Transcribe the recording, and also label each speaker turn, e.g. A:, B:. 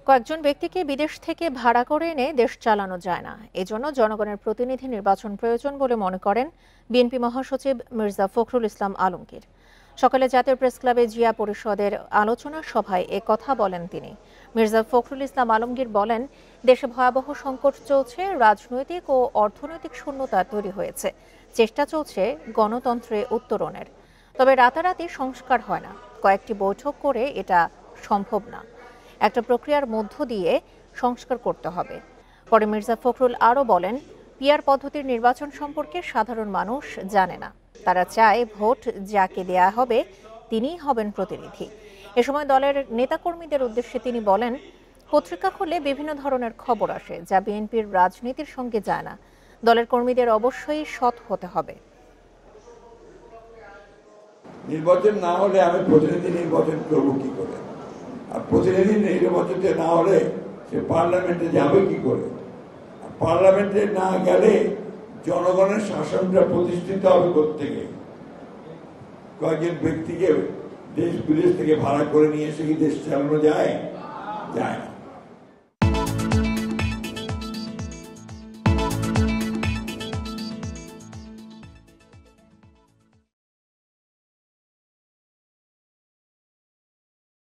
A: কয়েকজন ব্যক্তিকে বিদেশ থেকে ভাড়া করে এনে দেশ চালানো যায় না, এজন্য জনগণের প্রতিনিধি নির্বাচন প্রয়োজন বলে মনে করেন বিএনপি মহাসচিব মির্জা ফখরুল ইসলাম আলমগীর। সকালে জাতীয় প্রেস ক্লাবে জিয়া পরিষদের আলোচনা সভায় এ কথা বলেন তিনি। মির্জা ফখরুল ইসলাম আলমগীর বলেন, দেশে ভয়াবহ সংকট চলছে, রাজনৈতিক ও অর্থনৈতিক শূন্যতা তৈরি হয়েছে, চেষ্টা চলছে গণতন্ত্রে উত্তরণের। তবে রাতারাতি সংস্কার হয় না, কয়েকটি বৈঠক করে এটা সম্ভব না, একটা প্রক্রিয়ার মধ্য দিয়ে সংস্কার করতে হবে। পরে মির্জা ফখরুল আরও বলেন, পিআর পদ্ধতির নির্বাচন সম্পর্কে সাধারণ মানুষ জানে না, তারা চায় ভোট যাকে দেয়া হবে তিনিই হবেন প্রতিনিধি। এ সময় দলের নেতাকর্মীদের উদ্দেশ্যে তিনি বলেন, পত্রিকা খুলে বিভিন্ন ধরনের খবর আসে যা বিএনপির রাজনীতির সঙ্গে যায় না, দলের কর্মীদের অবশ্যই সৎ হতে হবে।
B: নির্বাচন না হলে আমি প্রতিনিধি নির্বাচন করবো কি করে? আর প্রতিনিধি নির্বাচন না হলে সে পার্লামেন্টে যাবে কি করে? পার্লামেন্টে না গেলে জনগণের শাসনটা প্রতিষ্ঠিত হবে কোত্থেকে? কয়েকজন ব্যক্তিকে দেশ বিদেশ থেকে ভাড়া করে নিয়ে এসে কি দেশ চালানো যায়? যায় না।